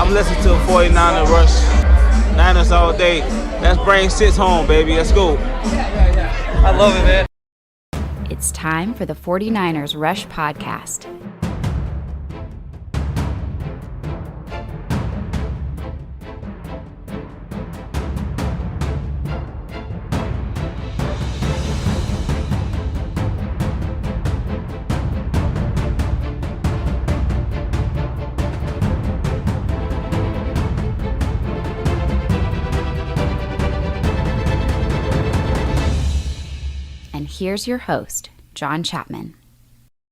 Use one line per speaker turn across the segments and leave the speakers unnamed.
I'm listening to 49er Rush. Niners all day. Let's bring 6 home, baby. Let's go.
I love it, man.
It's time for the 49ers Rush podcast. And here's your host, John Chapman.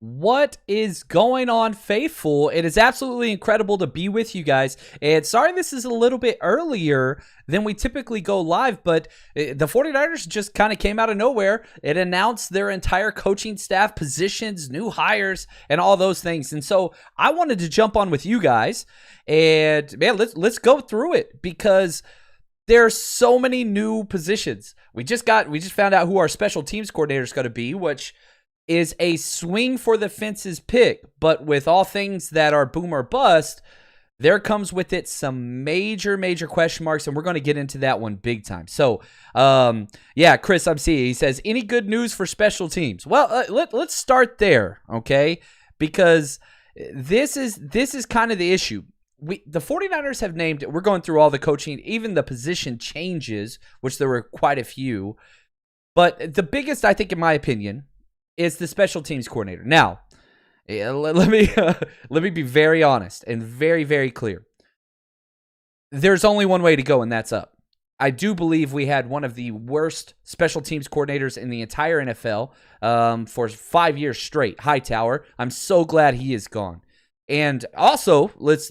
What is going on, faithful? It is absolutely incredible to be with you guys. And sorry this is a little bit earlier than we typically go live, but the 49ers just kind of came out of nowhere. It announced their entire coaching staff, positions, new hires, and all those things. And so I wanted to jump on with you guys. And man, let's go through it because there's so many new positions. We just found out who our special teams coordinator is going to be, which is a swing for the fences pick. But with all things that are boom or bust, there comes with it some major question marks, and we're going to get into that one big time. So, yeah, Chris, I'm seeing. He says, any good news for special teams? Well, let's start there, okay? Because this is kind of the issue. The 49ers have named, we're going through all the coaching, even the position changes, which there were quite a few. But the biggest, I think, in my opinion, is the special teams coordinator. Now, let me be very honest and very, very clear. There's only one way to go, and that's up. I do believe we had one of the worst special teams coordinators in the entire NFL for 5 years straight, Hightower. I'm so glad he is gone. And also, let's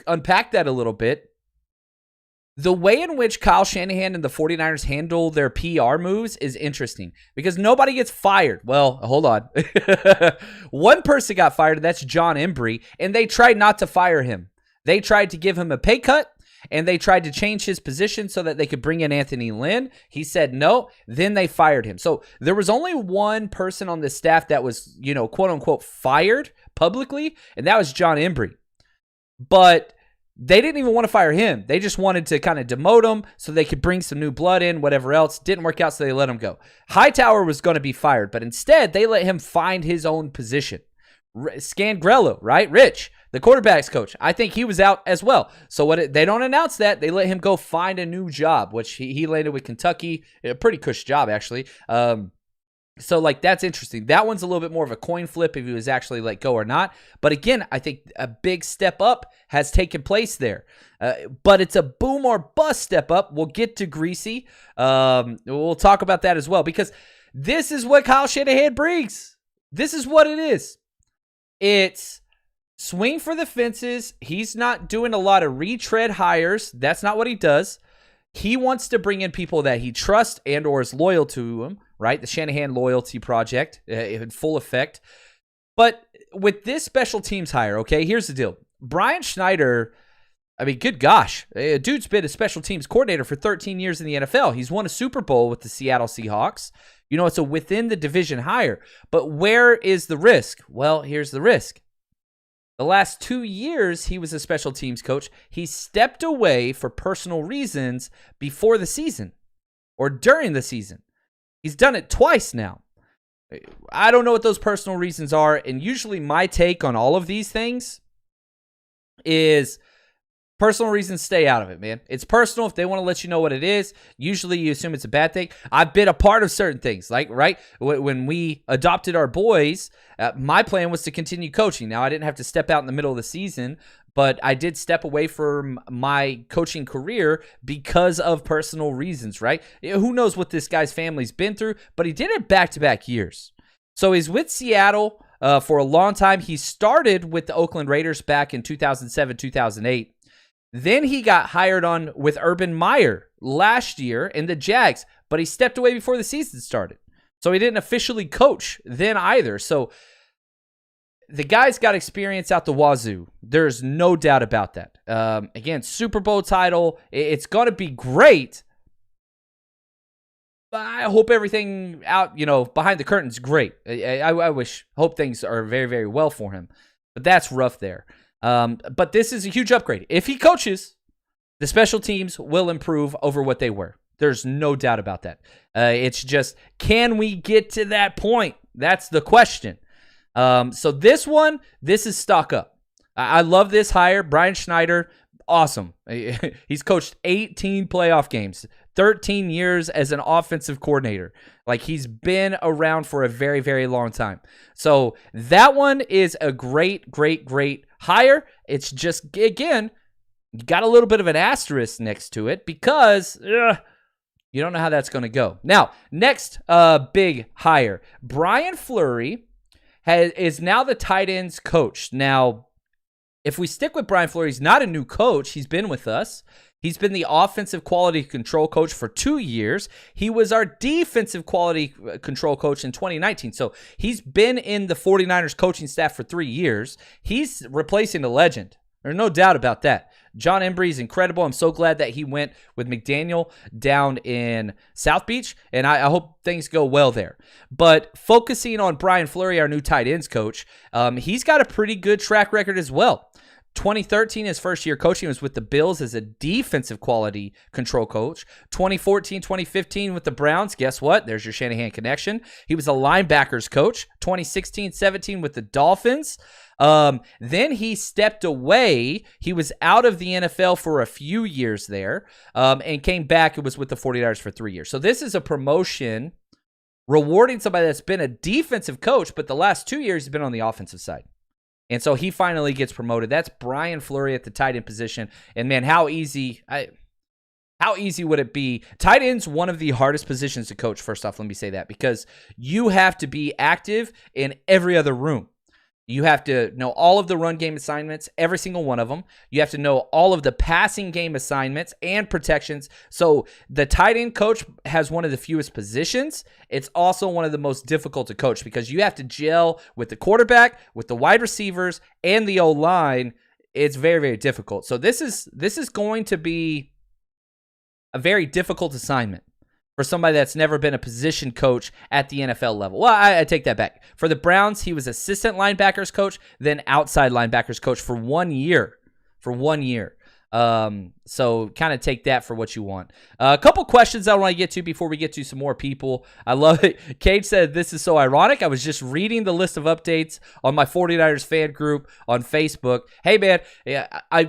unpack that a little bit. The way in which Kyle Shanahan and the 49ers handle their PR moves is interesting because nobody gets fired. Well, hold on. One person got fired, and that's John Embry, and they tried not to fire him. They tried to give him a pay cut, and they tried to change his position so that they could bring in Anthony Lynn. He said no. Then they fired him. So there was only one person on the staff that was, quote unquote, fired publicly, and that was John Embry. But they didn't even want to fire him. They just wanted to kind of demote him so they could bring some new blood in, whatever else. Didn't work out, so they let him go. Hightower was going to be fired, but instead they let him find his own position. Scangrello, right? Rich, the quarterback's coach. I think he was out as well. So they don't announce that. They let him go find a new job, which he landed with Kentucky. A pretty cush job, actually. So, that's interesting. That one's a little bit more of a coin flip if he was actually let go or not. But again, I think a big step up has taken place there. But it's a boom or bust step up. We'll get to Griese. We'll talk about that as well because this is what Kyle Shanahan brings. This is what it is. It's swing for the fences. He's not doing a lot of retread hires. That's not what he does. He wants to bring in people that he trusts and or is loyal to him, right? The Shanahan Loyalty Project in full effect. But with this special teams hire, okay, here's the deal. Brian Schneider, I mean, good gosh. Dude's been a special teams coordinator for 13 years in the NFL. He's won a Super Bowl with the Seattle Seahawks. It's a within the division hire. But where is the risk? Well, here's the risk. The last 2 years, he was a special teams coach. He stepped away for personal reasons before the season or during the season. He's done it twice now. I don't know what those personal reasons are. And usually my take on all of these things is personal reasons, stay out of it, man. It's personal. If they want to let you know what it is, usually you assume it's a bad thing. I've been a part of certain things, right? When we adopted our boys, my plan was to continue coaching. Now, I didn't have to step out in the middle of the season, but I did step away from my coaching career because of personal reasons, right? Who knows what this guy's family's been through, but he did it back-to-back years. So he's with Seattle for a long time. He started with the Oakland Raiders back in 2007, 2008. Then he got hired on with Urban Meyer last year in the Jags, but he stepped away before the season started. So he didn't officially coach then either. So the guy's got experience out the wazoo. There's no doubt about that. Again, Super Bowl title. It's going to be great. I hope everything out, behind the curtain's great. I hope things are very, very well for him. But that's rough there. But this is a huge upgrade. If he coaches, the special teams will improve over what they were. There's no doubt about that. It's just, can we get to that point? That's the question. So this is stock up. I love this hire. Brian Schneider, awesome. He's coached 18 playoff games, 13 years as an offensive coordinator. Like, he's been around for a very, very long time. So that one is a great, great, great hire. It's just, again, you got a little bit of an asterisk next to it because you don't know how that's going to go. Now, next big hire. Brian Fleury is now the tight ends coach. Now, if we stick with Brian Fleury, he's not a new coach. He's been with us. He's been the offensive quality control coach for 2 years. He was our defensive quality control coach in 2019. So he's been in the 49ers coaching staff for 3 years. He's replacing a legend. There's no doubt about that. John Embry is incredible. I'm so glad that he went with McDaniel down in South Beach, and I hope things go well there. But focusing on Brian Fleury, our new tight ends coach, he's got a pretty good track record as well. 2013, his first year coaching, was with the Bills as a defensive quality control coach. 2014, 2015 with the Browns. Guess what? There's your Shanahan connection. He was a linebackers coach. 2016, 17 with the Dolphins. Then he stepped away. He was out of the NFL for a few years there, and came back. It was with the 49ers for 3 years. So this is a promotion rewarding somebody that's been a defensive coach, but the last 2 years he's been on the offensive side. And so he finally gets promoted. That's Brian Fleury at the tight end position. And man, how easy would it be? Tight end's one of the hardest positions to coach. First off, let me say that, because you have to be active in every other room. You have to know all of the run game assignments, every single one of them. You have to know all of the passing game assignments and protections. So the tight end coach has one of the fewest positions. It's also one of the most difficult to coach because you have to gel with the quarterback, with the wide receivers, and the O-line. It's very, very difficult. So this is going to be a very difficult assignment for somebody that's never been a position coach at the NFL level. Well, I take that back. For the Browns, he was assistant linebackers coach, then outside linebackers coach for 1 year. So kind of take that for what you want. A couple questions I want to get to before we get to some more people. I love it. Cage said, this is so ironic. I was just reading the list of updates on my 49ers fan group on Facebook. Hey, man,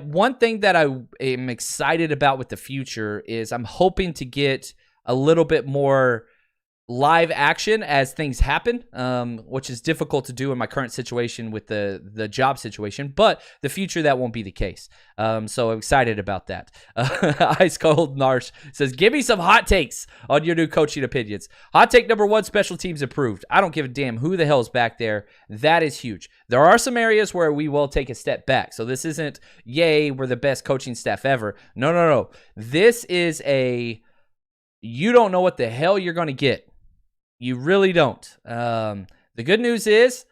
one thing that I am excited about with the future is I'm hoping to get a little bit more live action as things happen, which is difficult to do in my current situation with the job situation, but the future that won't be the case. So I'm excited about that. Ice Cold Narsh says, give me some hot takes on your new coaching opinions. Hot take number 1, special teams improved. I don't give a damn who the hell is back there. That is huge. There are some areas where we will take a step back. So this isn't, yay, we're the best coaching staff ever. No. This is you don't know what the hell you're going to get. You really don't. The good news is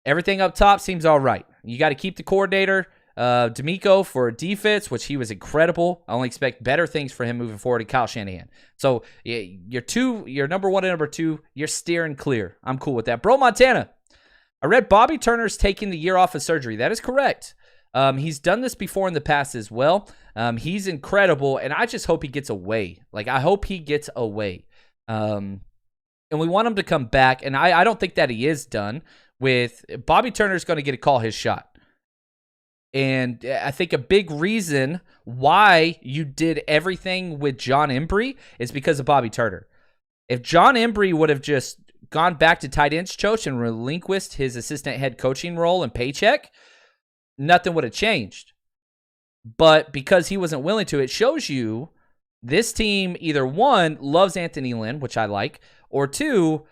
everything up top seems all right. You got to keep the coordinator, D'Amico, for defense, which he was incredible. I only expect better things for him moving forward, and Kyle Shanahan. So your number 1 and number 2, you're steering clear. I'm cool with that. Bro Montana, I read Bobby Turner's taking the year off of surgery. That is correct. He's done this before in the past as well. He's incredible, and I just hope he gets away. I hope he gets away. And we want him to come back, and I don't think that he is done with. Bobby Turner's going to get to call his shot. And I think a big reason why you did everything with John Embry is because of Bobby Turner. If John Embry would have just gone back to tight ends coach and relinquished his assistant head coaching role and paycheck, nothing would have changed. But because he wasn't willing to, it shows you this team either, 1, loves Anthony Lynn, which I like, or 2,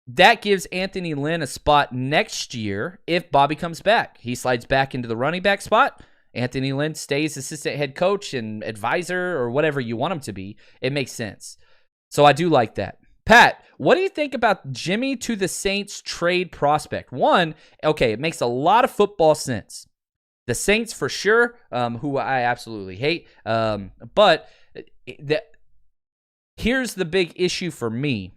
that gives Anthony Lynn a spot next year if Bobby comes back. He slides back into the running back spot. Anthony Lynn stays assistant head coach and advisor or whatever you want him to be. It makes sense. So I do like that. Pat, what do you think about Jimmy to the Saints trade prospect? 1, okay, it makes a lot of football sense. The Saints for sure, who I absolutely hate. But here's the big issue for me.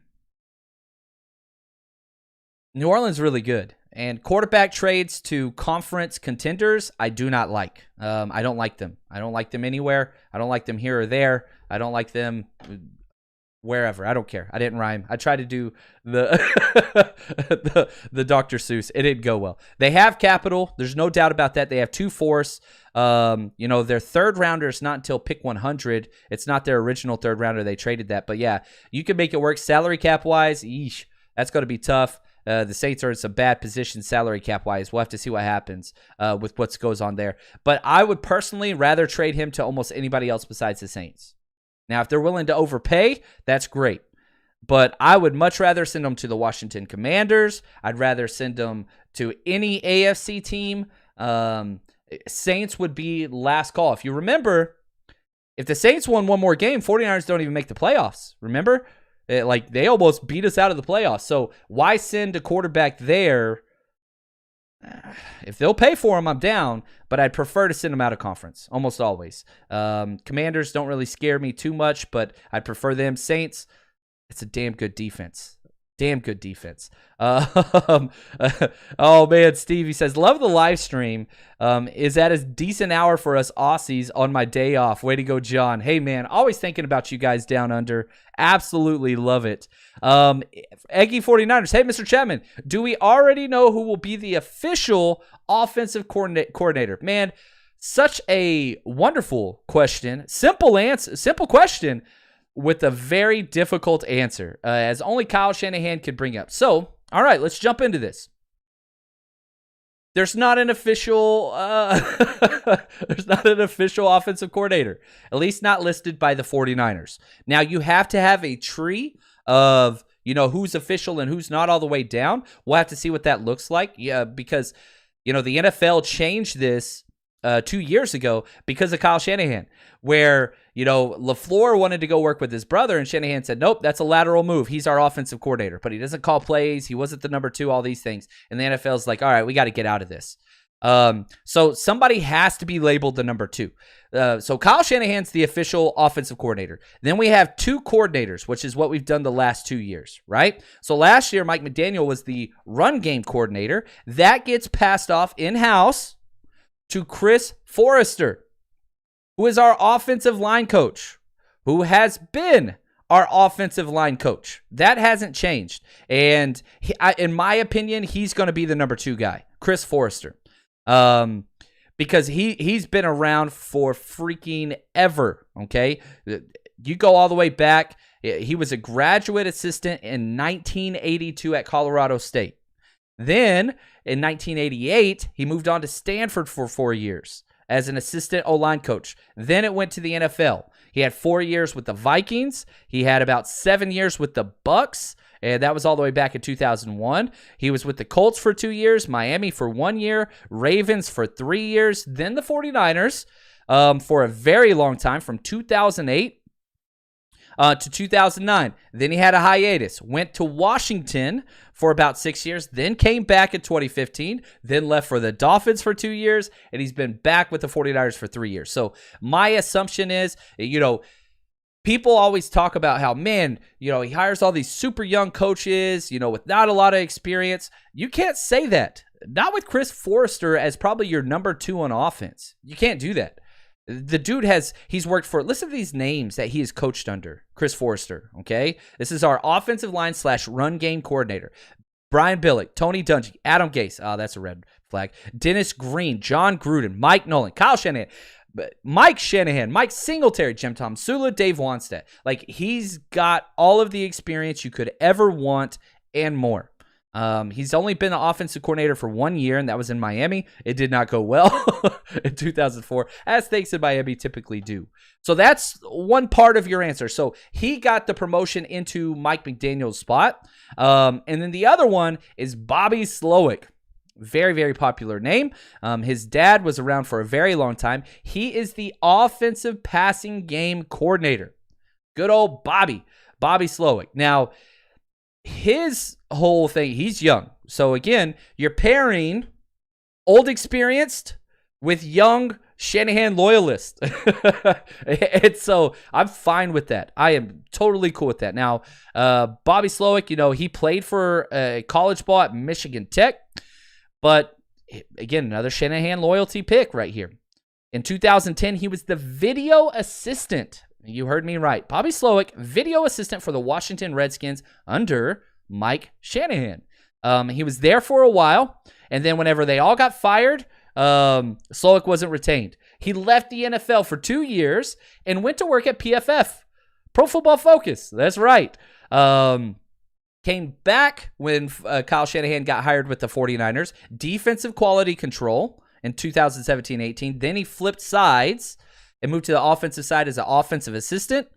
New Orleans is really good. And quarterback trades to conference contenders, I do not like. I don't like them. I don't like them anywhere. I don't like them here or there. I don't like them wherever. I don't care. I didn't rhyme. I tried to do the the Dr. Seuss. It didn't go well. They have capital. There's no doubt about that. They have 2 fourths. Their third rounder is not until pick 100. It's not their original third rounder. They traded that. But yeah, you can make it work. Salary cap wise, yeesh, that's going to be tough. The Saints are in some bad position salary cap wise. We'll have to see what happens with what goes on there. But I would personally rather trade him to almost anybody else besides the Saints. Now, if they're willing to overpay, that's great. But I would much rather send them to the Washington Commanders. I'd rather send them to any AFC team. Saints would be last call. If you remember, if the Saints won one more game, 49ers don't even make the playoffs. Remember? They almost beat us out of the playoffs. So why send a quarterback there? If they'll pay for him, I'm down, but I'd prefer to send him out of conference, almost always. Commanders don't really scare me too much, but I'd prefer them. Saints, it's a damn good defense. Damn good defense. Oh, man, Steve, he says, love the live stream. Is that a decent hour for us Aussies on my day off? Way to go, John. Hey, man, always thinking about you guys down under. Absolutely love it. Eggy 49ers. Hey, Mr. Chapman, do we already know who will be the official offensive coordinator? Man, such a wonderful question. Simple question with a very difficult answer, as only Kyle Shanahan could bring up. So, all right, let's jump into this. There's not an official offensive coordinator, at least not listed by the 49ers. Now, you have to have a tree of, who's official and who's not all the way down. We'll have to see what that looks like. Yeah, because, the NFL changed this 2 years ago because of Kyle Shanahan, where, LaFleur wanted to go work with his brother, and Shanahan said, nope, that's a lateral move. He's our offensive coordinator, but he doesn't call plays. He wasn't the number 2, all these things. And the NFL's like, all right, we got to get out of this. So somebody has to be labeled the number 2. So Kyle Shanahan's the official offensive coordinator. Then we have 2 coordinators, which is what we've done the last 2 years, right? So last year, Mike McDaniel was the run game coordinator. That gets passed off in-house to Chris Forrester, who is our offensive line coach, who has been our offensive line coach. That hasn't changed. And in my opinion, he's going to be the number 2 guy, Chris Forrester, because he's been around for freaking ever, okay? You go all the way back. He was a graduate assistant in 1982 at Colorado State. Then, in 1988, he moved on to Stanford for 4 years as an assistant O-line coach. Then it went to the NFL. He had 4 years with the Vikings. He had about 7 years with the Bucks, and that was all the way back in 2001. He was with the Colts for 2 years, Miami for 1 year, Ravens for 3 years, then the 49ers for a very long time, from 2008 to 2009. Then he had a hiatus, went to Washington for about 6 years, then came back in 2015, then left for the Dolphins for 2 years, and he's been back with the 49ers for 3 years. So my assumption is, people always talk about how, man, he hires all these super young coaches, with not a lot of experience. You can't say that. Not with Chris Forrester as probably your number 2 on offense. You can't do that. The dude he's worked for, listen to these names that he has coached under. Chris Forrester, okay? This is our offensive line / run game coordinator. Brian Billick, Tony Dungy, Adam Gase. Oh, that's a red flag. Dennis Green, John Gruden, Mike Nolan, Kyle Shanahan, Mike Shanahan, Mike Singletary, Jim Tom Sula, Dave Wanstead. He's got all of the experience you could ever want and more. He's only been the offensive coordinator for 1 year, and that was in Miami. It did not go well in 2004, as things in Miami typically do. So that's one part of your answer. So he got the promotion into Mike McDaniel's spot. And then the other one is Bobby Slowick. Very, very popular name. His dad was around for a very long time. He is the offensive passing game coordinator. Good old Bobby Slowick. Now, his whole thing, he's young. So again, you're pairing old experienced with young Shanahan loyalist. And so I'm fine with that. I am totally cool with that. Now, Bobby Slowick, he played for college ball at Michigan Tech. But again, another Shanahan loyalty pick right here. In 2010, he was the video assistant. You heard me right. Bobby Slowick, video assistant for the Washington Redskins under Mike Shanahan. He was there for a while, and then whenever they all got fired, Slowick wasn't retained. He left the NFL for 2 years and went to work at PFF, Pro Football Focus. That's right. Came back when Kyle Shanahan got hired with the 49ers. Defensive quality control in 2017-18. Then he flipped sides and moved to the offensive side as an offensive assistant.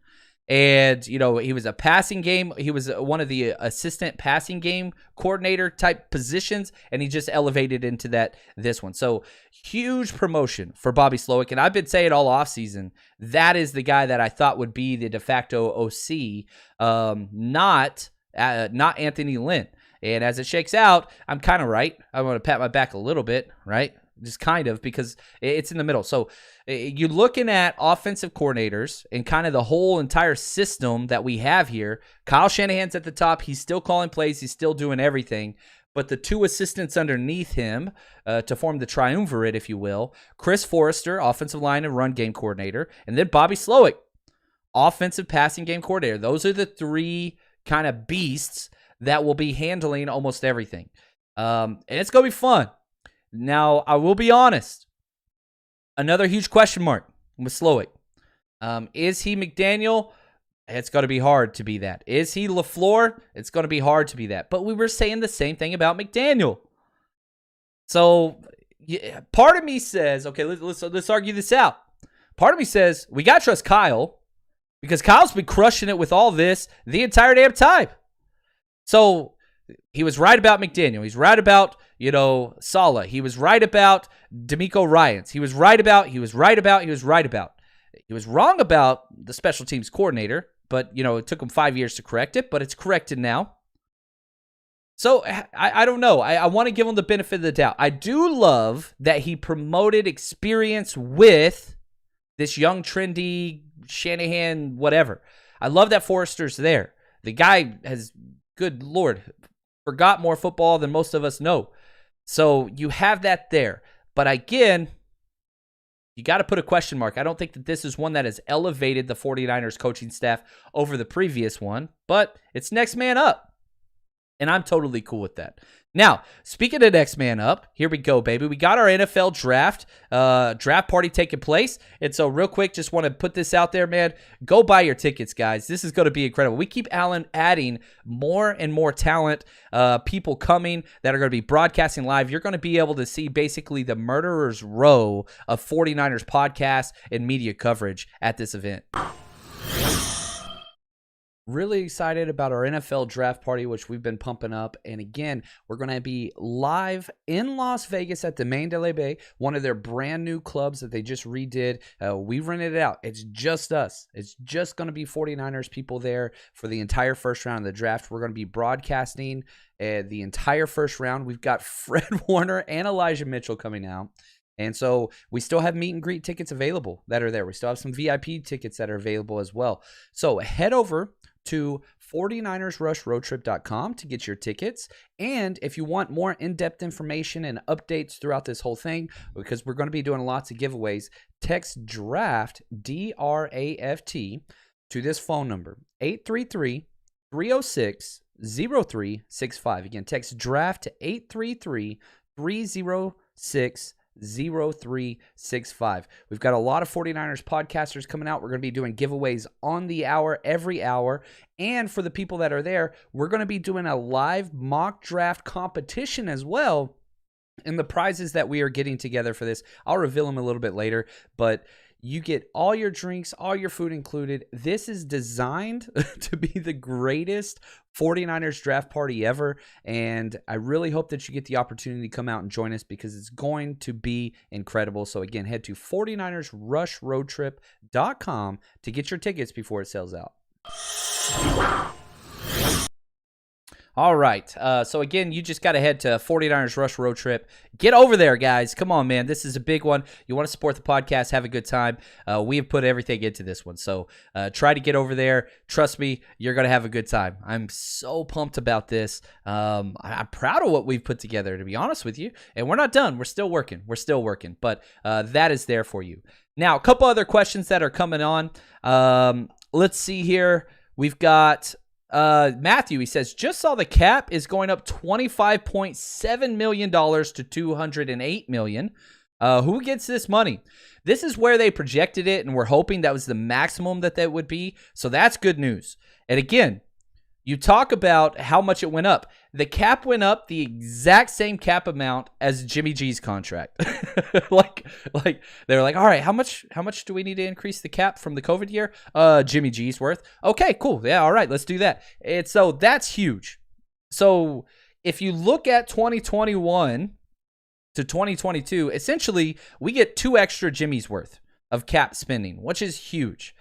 And, you know, he was a passing game. He was one of the assistant passing game coordinator type positions, and he just elevated into this one. So huge promotion for Bobby Slowick. And I've been saying all offseason, that is the guy that I thought would be the de facto OC, not Anthony Lynn. And as it shakes out, I'm kind of right. I want to pat my back a little bit, right? Just kind of, because it's in the middle. So you're looking at offensive coordinators and kind of the whole entire system that we have here. Kyle Shanahan's at the top. He's still calling plays. He's still doing everything. But the two assistants underneath him to form the triumvirate, if you will, Chris Forrester, offensive line and run game coordinator, and then Bobby Slowick, offensive passing game coordinator. Those are the three kind of beasts that will be handling almost everything. And it's going to be fun. Now, I will be honest. Another huge question mark with Slowick. Is he McDaniel? It's going to be hard to be that. Is he LaFleur? It's going to be hard to be that. But we were saying the same thing about McDaniel. So, yeah, part of me says, okay, let's argue this out. Part of me says, we got to trust Kyle because Kyle's been crushing it with all this the entire damn time. So, he was right about McDaniel. He's right about, Saleh. He was right about D'Amico Ryans. He was right about. He was wrong about the special teams coordinator, but, it took him 5 years to correct it, but it's corrected now. So, I don't know. I want to give him the benefit of the doubt. I do love that he promoted experience with this young, trendy Shanahan, whatever. I love that Forrester's there. The guy has, good Lord, forgot more football than most of us know. So you have that there. But again, you got to put a question mark. I don't think that this is one that has elevated the 49ers coaching staff over the previous one, but it's next man up. And I'm totally cool with that. Now, speaking of next man up, here we go, baby. We got our NFL draft party taking place. And so real quick, just want to put this out there, man. Go buy your tickets, guys. This is going to be incredible. We keep adding more and more talent, people coming that are going to be broadcasting live. You're going to be able to see basically the murderer's row of 49ers podcasts and media coverage at this event. Really excited about our NFL draft party, which we've been pumping up. And again, we're going to be live in Las Vegas at the Mandalay Bay, one of their brand new clubs that they just redid. We rented it out. It's just us. It's just going to be 49ers people there for the entire first round of the draft. We're going to be broadcasting the entire first round. We've got Fred Warner and Elijah Mitchell coming out. And so we still have meet and greet tickets available that are there. We still have some VIP tickets that are available as well. So head over to 49ersrushroadtrip.com to get your tickets. And if you want more in-depth information and updates throughout this whole thing, because we're going to be doing lots of giveaways, text DRAFT, D-R-A-F-T, to this phone number, 833-306-0365. Again, text DRAFT to 833-306-0365. 0365. We've got a lot of 49ers podcasters coming out. We're going to be doing giveaways on the hour, every hour. And for the people that are there, we're going to be doing a live mock draft competition as well. And the prizes that we are getting together for this, I'll reveal them a little bit later, but you get all your drinks, all your food included. This is designed to be the greatest 49ers draft party ever, and I really hope that you get the opportunity to come out and join us because it's going to be incredible. So again, head to 49ersrushroadtrip.com to get your tickets before it sells out. All right. So, again, you just got to head to 49ers Rush Road Trip. Get over there, guys. Come on, man. This is a big one. You want to support the podcast, have a good time. We have put everything into this one. So, try to get over there. Trust me, you're going to have a good time. I'm so pumped about this. I'm proud of what we've put together, to be honest with you. And we're not done. We're still working. But that is there for you. Now, a couple other questions that are coming on. Let's see here. We've got... Matthew, he says, just saw the cap is going up $25.7 million to $208 million. Who gets this money? This is where they projected it, and we're hoping that was the maximum that would be. So that's good news. And again, you talk about how much it went up. The cap went up the exact same cap amount as Jimmy G's contract. like they're like, all right, how much do we need to increase the cap from the COVID year? Jimmy G's worth. Okay, cool. Yeah, all right, let's do that. And so that's huge. So if you look at 2021 to 2022, essentially we get 2 extra Jimmy's worth of cap spending, which is huge.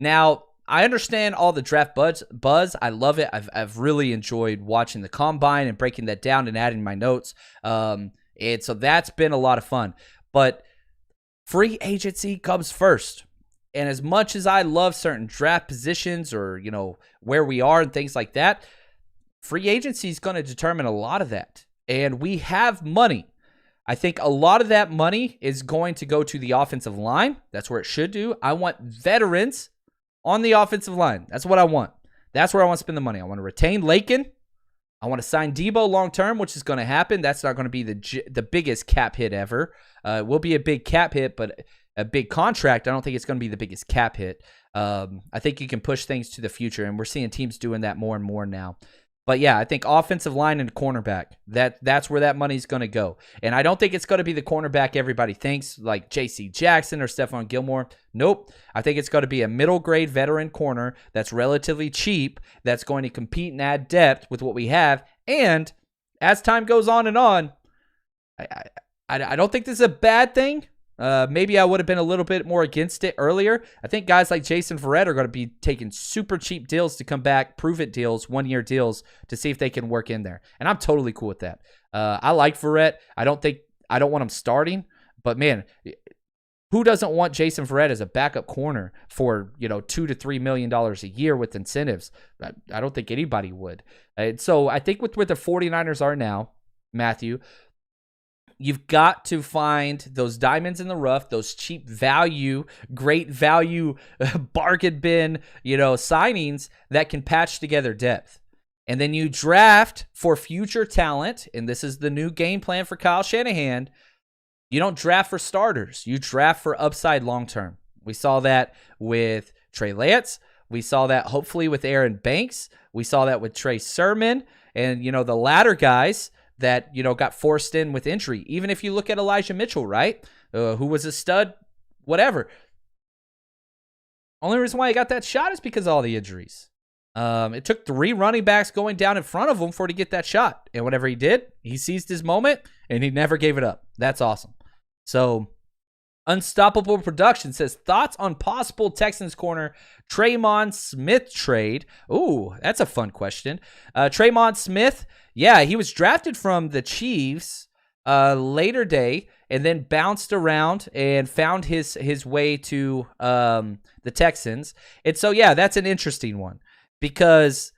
Now, I understand all the draft buzz. I love it. I've really enjoyed watching the combine and breaking that down and adding my notes. And so that's been a lot of fun. But free agency comes first. And as much as I love certain draft positions or, where we are and things like that, free agency is going to determine a lot of that. And we have money. I think a lot of that money is going to go to the offensive line. That's where it should do. I want veterans on the offensive line. That's what I want. That's where I want to spend the money. I want to retain Lakin. I want to sign Debo long-term, which is going to happen. That's not going to be the biggest cap hit ever. It will be a big cap hit, but a big contract, I don't think it's going to be the biggest cap hit. I think you can push things to the future, and we're seeing teams doing that more and more now. But yeah, I think offensive line and cornerback, that's where that money's going to go. And I don't think it's going to be the cornerback everybody thinks, like J.C. Jackson or Stephon Gilmore. Nope. I think it's going to be a middle-grade veteran corner that's relatively cheap, that's going to compete and add depth with what we have. And as time goes on and on, I don't think this is a bad thing. Maybe I would have been a little bit more against it earlier. I think guys like Jason Verrett are going to be taking super cheap deals to come back, prove-it deals, 1-year deals to see if they can work in there. And I'm totally cool with that. I like Verrett. I don't want him starting, but man, who doesn't want Jason Verrett as a backup corner for, $2 to $3 million a year with incentives? I don't think anybody would. And so I think with where the 49ers are now, Matthew, you've got to find those diamonds in the rough, those cheap value, great value, bargain bin, signings that can patch together depth. And then you draft for future talent, and this is the new game plan for Kyle Shanahan. You don't draft for starters. You draft for upside long-term. We saw that with Trey Lance. We saw that hopefully with Aaron Banks. We saw that with Trey Sermon. And, the latter guys that, got forced in with injury. Even if you look at Elijah Mitchell, right? Who was a stud, whatever. Only reason why he got that shot is because of all the injuries. It took 3 running backs going down in front of him for to get that shot. And whatever he did, he seized his moment, and he never gave it up. That's awesome. So, Unstoppable Production says, thoughts on possible Texans corner Tremon Smith trade? Ooh, that's a fun question. Tremon Smith, yeah, he was drafted from the Chiefs later day and then bounced around and found his way to the Texans. And so, yeah, that's an interesting one because,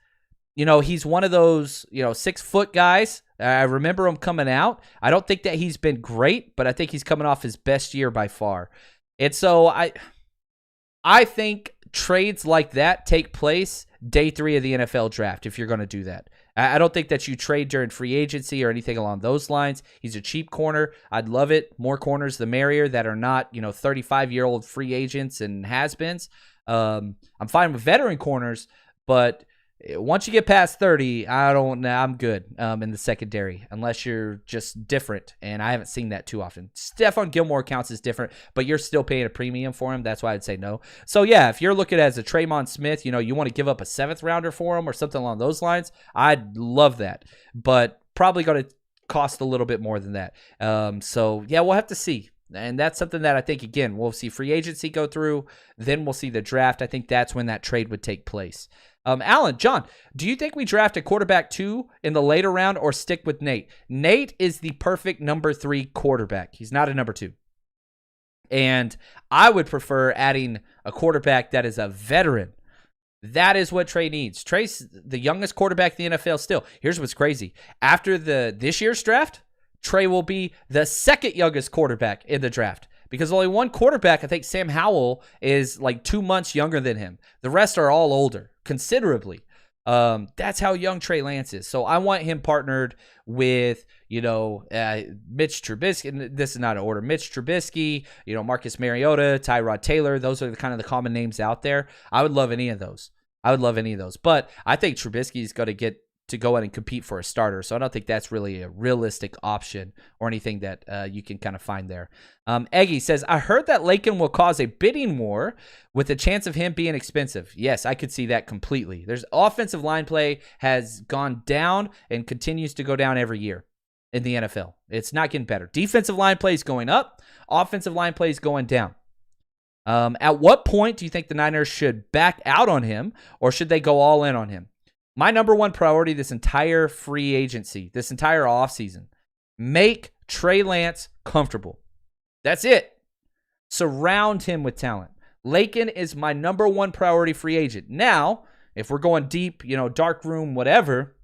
he's one of those, 6-foot guys. I remember him coming out. I don't think that he's been great, but I think he's coming off his best year by far. And so I think trades like that take place day 3 of the NFL draft if you're going to do that. I don't think that you trade during free agency or anything along those lines. He's a cheap corner. I'd love it. More corners, the merrier that are not, 35-year-old free agents and has-beens. I'm fine with veteran corners, but once you get past 30, I'm good in the secondary unless you're just different, and I haven't seen that too often. Stephon Gilmore counts as different, but you're still paying a premium for him. That's why I'd say no. So, yeah, if you're looking at as a Tremon Smith, you want to give up a 7th-rounder for him or something along those lines, I'd love that, but probably going to cost a little bit more than that. So, yeah, we'll have to see. And that's something that I think, again, we'll see free agency go through, then we'll see the draft. I think that's when that trade would take place. Alan, John, do you think we draft a quarterback 2 in the later round or stick with Nate? Nate is the perfect number 3 quarterback. He's not a number 2. And I would prefer adding a quarterback that is a veteran. That is what Trey needs. Trey's the youngest quarterback in the NFL still. Here's what's crazy. After this year's draft, Trey will be the second youngest quarterback in the draft because only one quarterback, I think Sam Howell, is like 2 months younger than him. The rest are all older, considerably. That's how young Trey Lance is. So I want him partnered with, Mitch Trubisky. And this is not an order. Mitch Trubisky, Marcus Mariota, Tyrod Taylor. Those are the kind of the common names out there. I would love any of those. But I think Trubisky is going to get to go in and compete for a starter. So I don't think that's really a realistic option or anything that you can kind of find there. Eggy says, I heard that Lakin will cause a bidding war with a chance of him being expensive. Yes, I could see that completely. There's offensive line play has gone down and continues to go down every year in the NFL. It's not getting better. Defensive line play is going up. Offensive line play is going down. At what point do you think the Niners should back out on him or should they go all in on him? My number one priority this entire free agency, this entire offseason, make Trey Lance comfortable. That's it. Surround him with talent. Lakin is my number one priority free agent. Now, if we're going deep, dark room, whatever,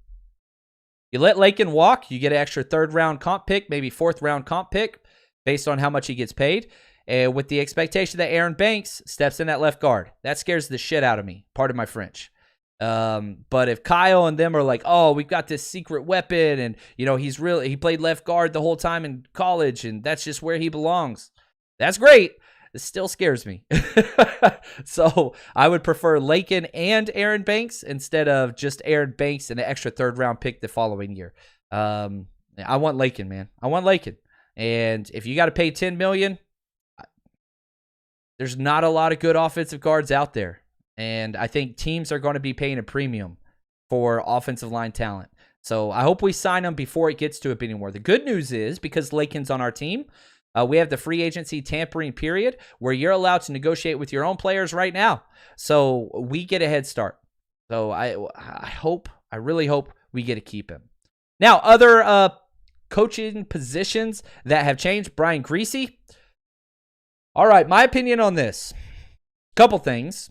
you let Lakin walk, you get an extra 3rd round comp pick, maybe 4th round comp pick based on how much he gets paid, with the expectation that Aaron Banks steps in at left guard. That scares the shit out of me. Pardon my French. But if Kyle and them are like, oh, we've got this secret weapon and, he played left guard the whole time in college and that's just where he belongs. That's great. It still scares me. So I would prefer Lakin and Aaron Banks instead of just Aaron Banks and an extra 3rd round pick the following year. I want Lakin, man. I want Lakin. And if you got to pay $10 million, there's not a lot of good offensive guards out there. And I think teams are going to be paying a premium for offensive line talent. So I hope we sign him before it gets to a bidding war. The good news is, because Lakin's on our team, we have the free agency tampering period where you're allowed to negotiate with your own players right now. So we get a head start. So I really hope we get to keep him. Now, other coaching positions that have changed. Brian Griese. All right, my opinion on this. Couple things.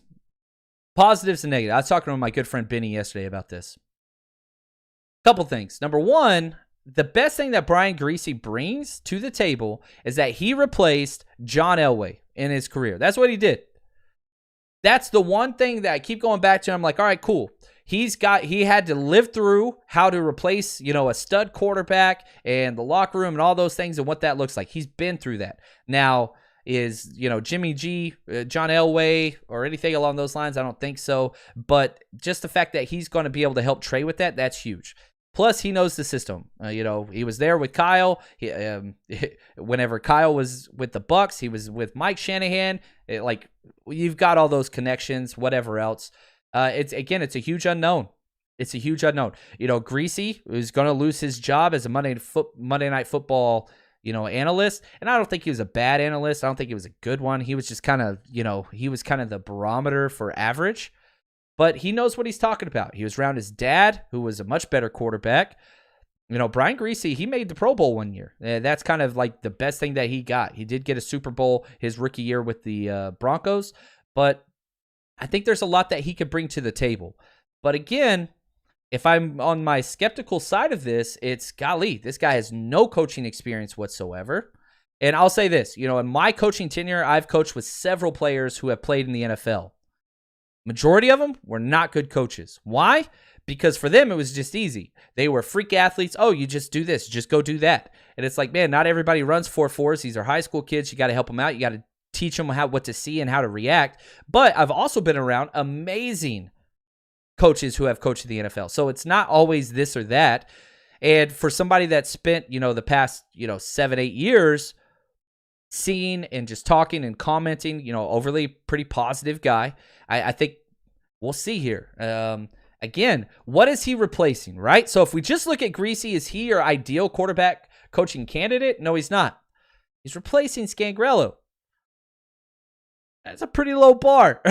Positives and negatives. I was talking to my good friend Benny yesterday about this. Couple things. Number one, the best thing that Brian Griese brings to the table is that he replaced John Elway in his career. That's what he did. That's the one thing that I keep going back to. I'm like, all right, cool. He had to live through how to replace, a stud quarterback and the locker room and all those things and what that looks like. He's been through that. Now, is, Jimmy G, John Elway, or anything along those lines? I don't think so. But just the fact that he's going to be able to help Trey with that, that's huge. Plus, he knows the system. He was there with Kyle. Whenever Kyle was with the Bucs, he was with Mike Shanahan. You've got all those connections, whatever else. It's a huge unknown. It's a huge unknown. Griese is going to lose his job as a Monday Night Football analyst. And I don't think he was a bad analyst. I don't think he was a good one. He was just kind of, he was kind of the barometer for average. But he knows what he's talking about. He was around his dad, who was a much better quarterback. Brian Griese, he made the Pro Bowl one year. That's kind of like the best thing that he got. He did get a Super Bowl his rookie year with the Broncos. But I think there's a lot that he could bring to the table. But again, if I'm on my skeptical side of this, it's, golly, this guy has no coaching experience whatsoever. And I'll say this, in my coaching tenure, I've coached with several players who have played in the NFL. Majority of them were not good coaches. Why? Because for them, it was just easy. They were freak athletes. Oh, you just do this. Just go do that. And it's like, man, not everybody runs 4.4s. These are high school kids. You got to help them out. You got to teach them what to see and how to react. But I've also been around amazing coaches who have coached the NFL. So it's not always this or that. And for somebody that spent, the past, 7-8 years seeing and just talking and commenting, overly pretty positive guy, I think we'll see here. Again, what is he replacing, right? So if we just look at Griese, is he your ideal quarterback coaching candidate? No, he's not. He's replacing Scangarello. That's a pretty low bar.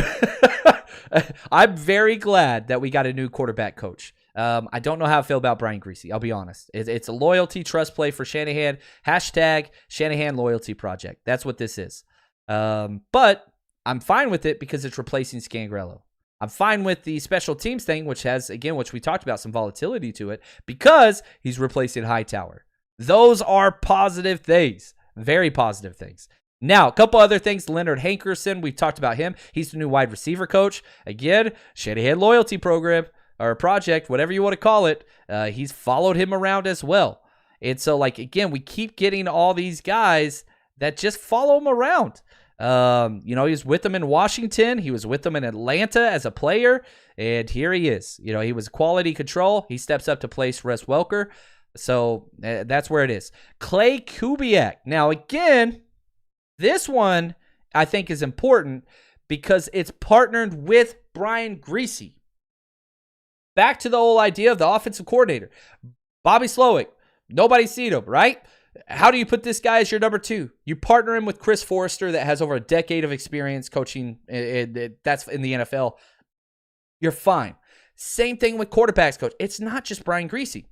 I'm very glad that we got a new quarterback coach. I don't know how I feel about Brian Griese. I'll be honest. It's a loyalty trust play for Shanahan. Hashtag Shanahan Loyalty Project. That's what this is. But I'm fine with it because it's replacing Scangarello. I'm fine with the special teams thing, which has, again, which we talked about, some volatility to it, because he's replacing Hightower. Those are positive things. Very positive things. Now, a couple other things. Leonard Hankerson, we've talked about him. He's the new wide receiver coach. Again, Shanahan Loyalty Program or project, whatever you want to call it. He's followed him around as well. And so, like, again, we keep getting all these guys that just follow him around. He was with them in Washington. He was with them in Atlanta as a player. And here he is. He was quality control. He steps up to place Wes Welker. So that's where it is. Clay Kubiak. Now, again, this one I think is important because it's partnered with Brian Griese. Back to the whole idea of the offensive coordinator. Bobby Slowick. Nobody's seen him, right? How do you put this guy as your number 2? You partner him with Chris Forrester that has over a decade of experience coaching. That's in the NFL. You're fine. Same thing with quarterbacks coach. It's not just Brian Griese.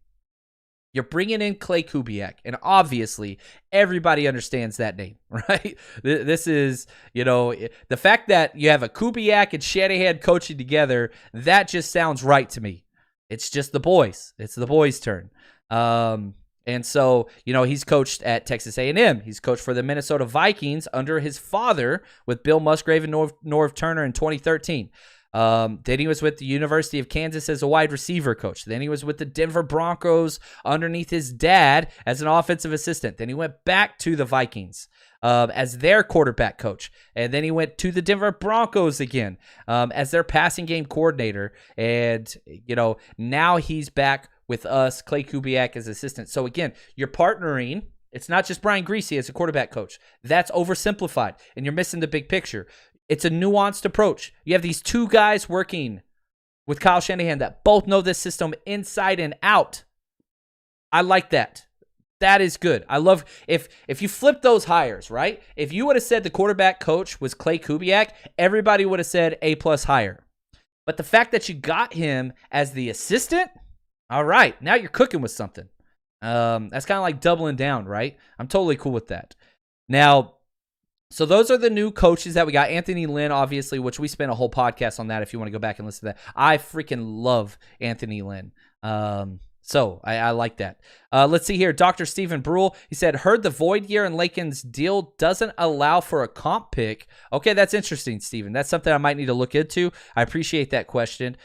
You're bringing in Clay Kubiak, and obviously everybody understands that name, right? This is, the fact that you have a Kubiak and Shanahan coaching together, that just sounds right to me. It's just the boys. It's the boys' turn. And so, he's coached at Texas A&M. He's coached for the Minnesota Vikings under his father with Bill Musgrave and Norv Turner in 2013. Then he was with the University of Kansas as a wide receiver coach. Then he was with the Denver Broncos underneath his dad as an offensive assistant. Then he went back to the Vikings as their quarterback coach. And then he went to the Denver Broncos again as their passing game coordinator. And, now he's back with us, Clay Kubiak as assistant. So again, you're partnering. It's not just Brian Griese as a quarterback coach. That's oversimplified, and you're missing the big picture. It's a nuanced approach. You have these 2 guys working with Kyle Shanahan that both know this system inside and out. I like that. That is good. I love if you flip those hires, right? If you would have said the quarterback coach was Clay Kubiak, everybody would have said A+ hire. But the fact that you got him as the assistant, all right, now you're cooking with something. That's kind of like doubling down, right? I'm totally cool with that. Now, so those are the new coaches that we got. Anthony Lynn, obviously, which we spent a whole podcast on that if you want to go back and listen to that. I freaking love Anthony Lynn. So I like that. Let's see here. Dr. Stephen Brule, he said, heard the void year in Lakin's deal doesn't allow for a comp pick. Okay, that's interesting, Stephen. That's something I might need to look into. I appreciate that question.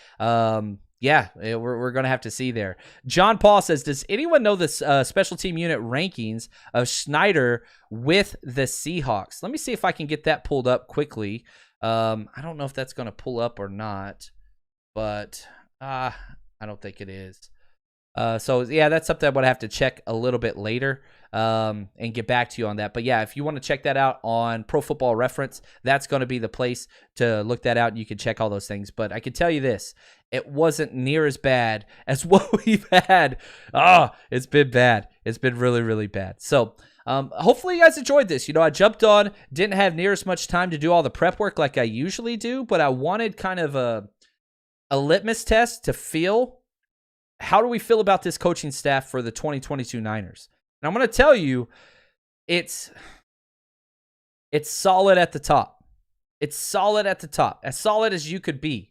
Yeah, we're going to have to see there. John Paul says, does anyone know the special team unit rankings of Schneider with the Seahawks? Let me see if I can get that pulled up quickly. I don't know if that's going to pull up or not, but I don't think it is. So, yeah, that's something I would have to check a little bit later and get back to you on that. But, yeah, if you want to check that out on Pro Football Reference, that's going to be the place to look that out, and you can check all those things. But I can tell you this. It wasn't near as bad as what we've had. It's been bad. It's been really, really bad. So hopefully you guys enjoyed this. I jumped on, didn't have near as much time to do all the prep work like I usually do, but I wanted kind of a litmus test to feel how do we feel about this coaching staff for the 2022 Niners. And I'm going to tell you, it's solid at the top. It's solid at the top. As solid as you could be.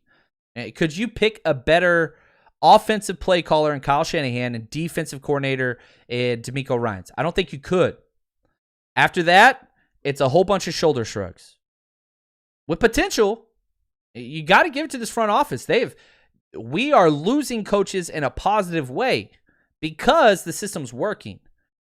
Could you pick a better offensive play caller in Kyle Shanahan and defensive coordinator in DeMeco Ryans? I don't think you could. After that, it's a whole bunch of shoulder shrugs. With potential, you got to give it to this front office. We are losing coaches in a positive way because the system's working.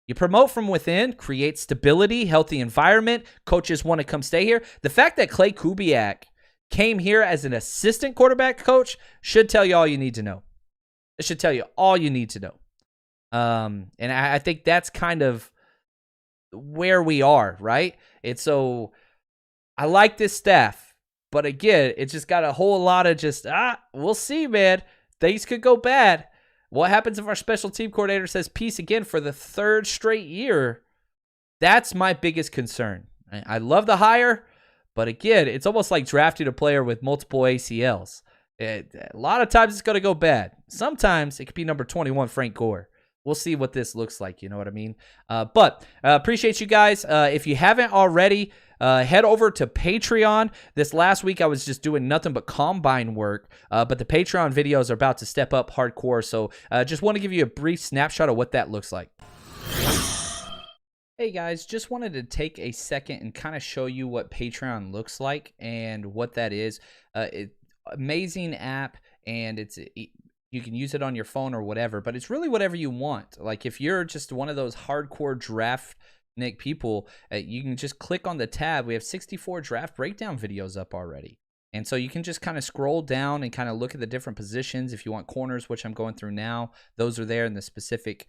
You promote from within, create stability, healthy environment. Coaches want to come stay here. The fact that Clay Kubiak came here as an assistant quarterback coach should tell you all you need to know. It should tell you all you need to know. And I think that's kind of where we are, right? And so I like this staff, but again, it's just got a whole lot of just, we'll see, man. Things could go bad. What happens if our special team coordinator says peace again for the 3rd straight year? That's my biggest concern. I love the hire, but again, it's almost like drafting a player with multiple ACLs. A lot of times it's going to go bad. Sometimes it could be number 21, Frank Gore. We'll see what this looks like. You know what I mean? But appreciate you guys. If you haven't already, head over to Patreon. This last week I was just doing nothing but combine work, but the Patreon videos are about to step up hardcore. So just want to give you a brief snapshot of what that looks like. Hey guys, just wanted to take a second and kind of show you what Patreon looks like and what that is. Amazing app, and you can use it on your phone or whatever, but it's really whatever you want. Like if you're just one of those hardcore draft people, you can just click on the tab. We have 64 draft breakdown videos up already. And so you can just kind of scroll down and kind of look at the different positions. If you want corners, which I'm going through now, those are there, and the specific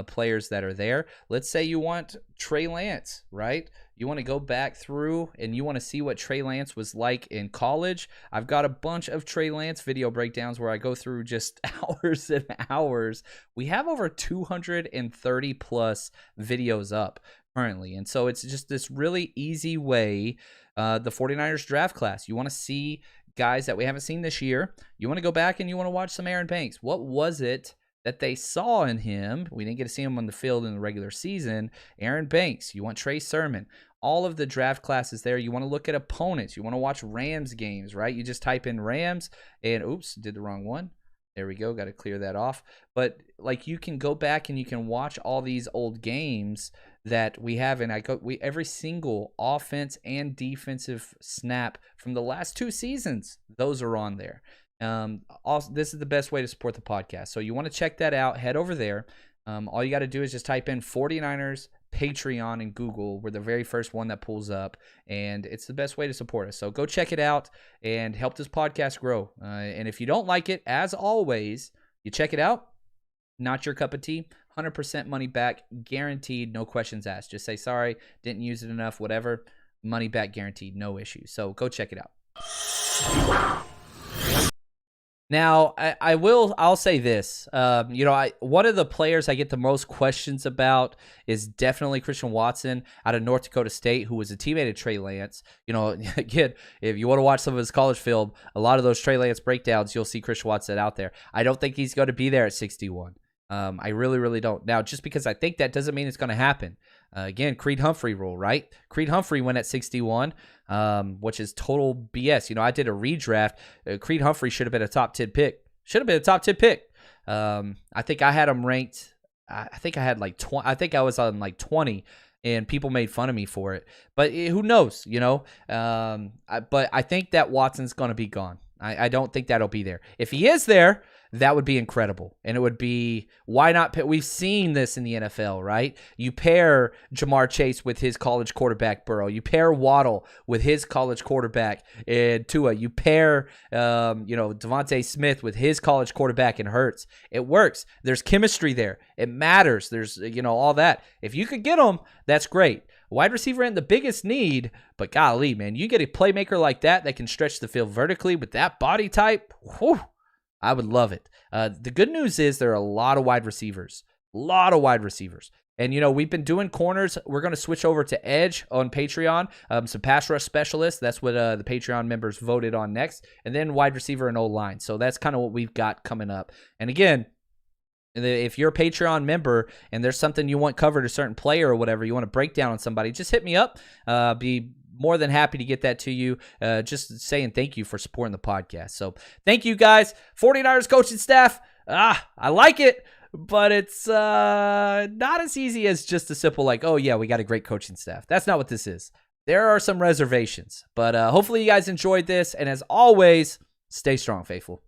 players that are there. Let's say you want Trey Lance, right? You want to go back through and you want to see what Trey Lance was like in college. I've got a bunch of Trey Lance video breakdowns where I go through just hours and hours. We have over 230 plus videos up currently. And so it's just this really easy way. The 49ers draft class. You want to see guys that we haven't seen this year. You want to go back and you want to watch some Aaron Banks. What was it that they saw in him? We didn't get to see him on the field in the regular season. Aaron Banks. You want Trey Sermon. All of the draft classes there. You want to look at opponents. You want to watch Rams games, right? You just type in Rams and oops, did the wrong one. There we go. Got to clear that off. But like you can go back and you can watch all these old games that we have, and every single offense and defensive snap from the last 2 seasons, those are on there. Also, this is the best way to support the podcast. So you want to check that out. Head over there. All you got to do is just type in 49ers Patreon in Google. We're the very first one that pulls up, and it's the best way to support us. So go check it out and help this podcast grow. And if you don't like it, as always, you check it out. Not your cup of tea. 100% money back, guaranteed, no questions asked. Just say, sorry, didn't use it enough, whatever. Money back guaranteed, no issue. So go check it out. Now, I'll say this. One of the players I get the most questions about is definitely Christian Watson out of North Dakota State, who was a teammate of Trey Lance. Again, if you want to watch some of his college film, a lot of those Trey Lance breakdowns, you'll see Christian Watson out there. I don't think he's going to be there at 61. I really, really don't. Now, just because I think that doesn't mean it's going to happen. Again, Creed Humphrey rule, right? Creed Humphrey went at 61, which is total BS. I did a redraft. Creed Humphrey should have been a top 10 pick. Should have been a top 10 pick. I think I had him ranked. I think I had like 20. I think I was on like 20, and people made fun of me for it. But who knows, but I think that Watson's going to be gone. I don't think that'll be there. If he is there, that would be incredible. And it would be, why not? We've seen this in the NFL, right? You pair Jamar Chase with his college quarterback, Burrow. You pair Waddle with his college quarterback, and Tua. You pair, Devontae Smith with his college quarterback, and Hurts. It works. There's chemistry there. It matters. There's, all that. If you could get them, that's great. Wide receiver ain't the biggest need, but golly, man, you get a playmaker like that can stretch the field vertically with that body type. Whew, I would love it. The good news is there are a lot of wide receivers. And, we've been doing corners. We're going to switch over to edge on Patreon. Some pass rush specialists. That's what the Patreon members voted on next. And then wide receiver and O-line. So that's kind of what we've got coming up. And again, if you're a Patreon member and there's something you want covered, a certain player or whatever, you want to break down on somebody, just hit me up. Be more than happy to get that to you. Just saying thank you for supporting the podcast. So thank you guys. 49ers coaching staff. I like it, but it's not as easy as just a simple like, oh yeah, we got a great coaching staff. That's not what this is. There are some reservations, but hopefully you guys enjoyed this. And as always, stay strong, faithful.